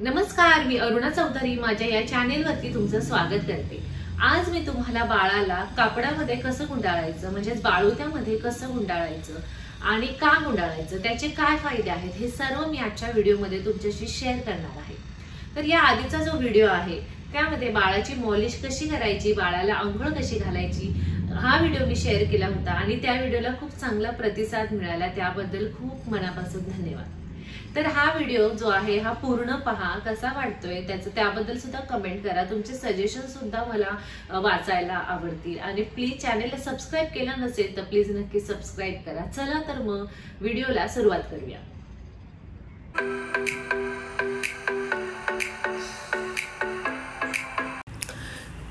नमस्कार, मी अरुणा चौधरी माझ्या या चॅनेलवरती तुमचं स्वागत करते। आज मी तुम्हाला बाळाला कापडामध्ये कसं गुंडाळायचं म्हणजे बाळुत्यामध्ये कसं गुंडाळायचं आणि का गुंडाळायचं त्याचे काय फायदे आहेत हे सर्व मी आजच्या व्हिडिओमध्ये तुमच्याशी शेअर करणार आहे। तर या आधीचा जो व्हिडिओ आहे त्यामध्ये बाळाची मॉलिश कशी करायची, बाळाला अंघोळ कशी घालायची हा व्हिडिओ मी शेअर केला होता आणि त्या व्हिडिओला खूप चांगला प्रतिसाद मिळाला, त्याबद्दल खूप मनापासून धन्यवाद। तर हा व्हिडिओ जो आहे हा पूर्ण पहा, कसा वाटतोय त्याबद्दल सुद्धा कमेंट करा। तुमचे सजेशन सुद्धा मला वाचायला आवडतील आणि प्लीज चॅनलला सबस्क्राइब केलं नसेल तर प्लीज नक्की सबस्क्राइब करा। चला तर मग व्हिडिओला सुरुवात करूया।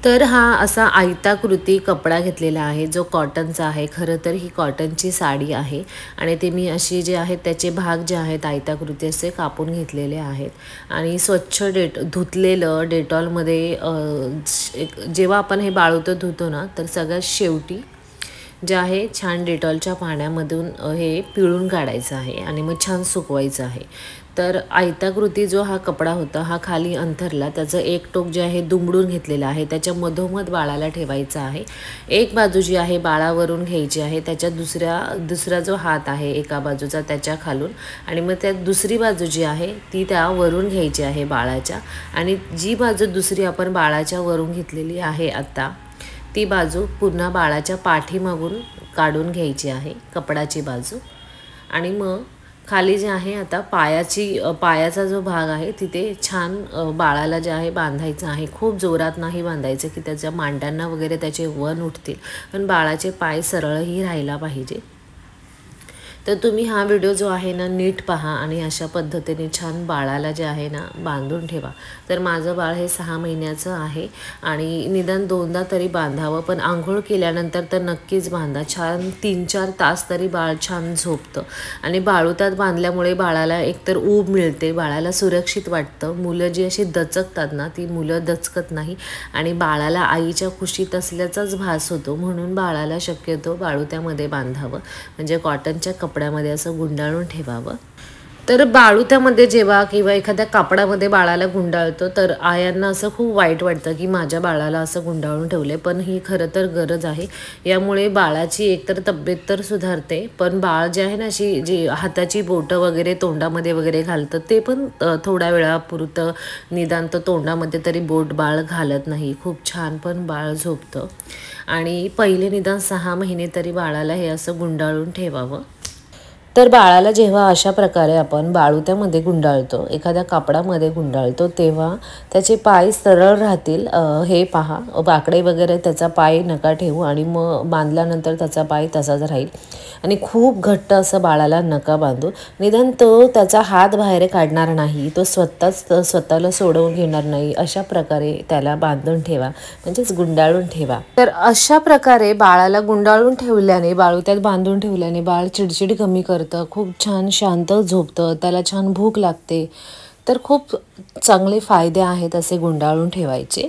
तर हा असा आयताकृती कपडा घेतलेला आहे जो कॉटनचा आहे। खरं तर ही कॉटनची साडी आहे आणि ते मी अशी जे आहेत त्याचे भाग जे आहेत आयताकृती असे कापून घेतलेले आहेत आणि स्वच्छ धुतलेलं डेटॉलमध्ये जेव्हा आपण हे बाळुतं धुतो ना तर सगळ्यात शेवटी जे आहे छान डेटॉलच्या पाण्यामधून हे पिळून काढायचं आहे आणि मग छान सुकवायचं आहे। तर आयताकृती जो हा कपडा होता हा खाली अंथरला, त्याचं एक टोक जे आहे दुमडून घेतलेलं आहे, त्याच्या मधोमध बाळाला ठेवायचं आहे। एक बाजू जी आहे बाळावरून घ्यायची आहे, त्याच्या दुसरा जो हात आहे एका बाजूचा त्याच्या खालून आणि मग त्या दुसरी बाजू जी आहे ती त्या वरून घ्यायची आहे बाळाच्या, आणि जी बाजू दुसरी आपण बाळाच्या वरून घेतलेली आहे आता ती बाजू पुन्हा बाळाच्या पाठीमागून काढून घ्यायची आहे कपडाची बाजू। आणि मग खाली जे आहे आता पायाचा जो भाग आहे तिथे छान बाळाला जे आहे बांधायचं आहे। खूप जोरात नाही बांधायचं की त्याच्या मांड्यांना वगैरे त्याचे वण उठतील, पण बाळाचे पाय सरळही राहायला पाहिजे। तर तुम्ही हा व्हिडिओ जो आहे ना नीट पहा आणि अशा पद्धतीने छान बाळाला जे आहे ना बांधून ठेवा। तर माझं बाळ हे 6 महिन्याचं आहे आणि निदान 2दा तरी बांधावं, पण आंघोळ केल्यानंतर तर नक्कीच बांधा। छान 3-4 तास तरी बाळ छान झोपतं आणि बाळुत्यात बांधल्यामुळे बाळाला एकतर ऊब मिळते, बाळाला सुरक्षित वाटतं। मुलं जी अशी दचकतात ना ती मुलं दचकत नाही आणि बाळाला आईच्या कुशीत असल्याचाच भास होतो, म्हणून बाळाला शक्यतो बाळुत्यामध्ये बांधावं म्हणजे कॉटनच्या कपड्यामध्ये असं गुंडाळून ठेवावं। तर बाळुत्यामध्ये जेव्हा किंवा एखाद्या कापडामध्ये बाळाला गुंडाळतो तर आयांना असं खूप वाईट वाटतं की माझ्या बाळाला असं गुंडाळून ठेवले, पण ही खरं तर गरज आहे। यामुळे बाळाची एकतर तब्येत तर सुधारते, पण बाळ जे आहे ना अशी जी हाताची बोटं वगैरे तोंडामध्ये वगैरे घालतं ते पण थोड्या वेळापुरतं निदान तर तोंडामध्ये तरी बोट बाळ घालत नाही, खूप छान पण बाळ झोपतं। आणि पहिले निदान 6 महिने तरी बाळाला हे असं गुंडाळून ठेवावं। तर बाळाला जेव्हा अशा प्रकारे आपण बाळुत्यामध्ये गुंडाळतो, एखाद्या कापडामध्ये गुंडाळतो, तेव्हा त्याचे पाय सरळ राहतील हे पहा। वाकडे वगैरे त्याचा पाय नका ठेवू आणि मग बांधल्यानंतर त्याचा पाय तसाच राहील आणि खूप घट्ट असं बाळाला नका बांधू। निदान तो त्याचा हात बाहेर काढणार नाही, तो स्वतःला सोडवून घेणार नाही, अशा प्रकारे त्याला बांधून ठेवा म्हणजेच गुंडाळून ठेवा। तर अशा प्रकारे बाळाला गुंडाळून ठेवल्याने, बाळुत्यात बांधून ठेवल्याने बाळ चिडचिड कमी करतं, खूप छान शांत झोपतं, त्याला छान भूक लागते। तर खूप चांगले फायदे आहेत असे गुंडाळून ठेवायचे।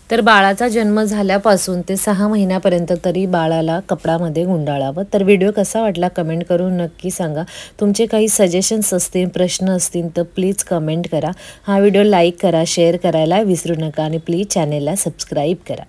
तर बाळाचा जन्म झाल्यापासून ते 6 महिन्यापर्यंत तरी बाळाला कपडामध्ये गुंडाळावं। तर व्हिडिओ कसा वाटला कमेंट करून नक्की सांगा। तुमचे काही सजेशन्स असतील, प्रश्न असतील तर प्लीज कमेंट करा। हा व्हिडिओ लाईक करा, शेअर करायला विसरू नका आणि प्लीज चॅनेलला सबस्क्राईब करा।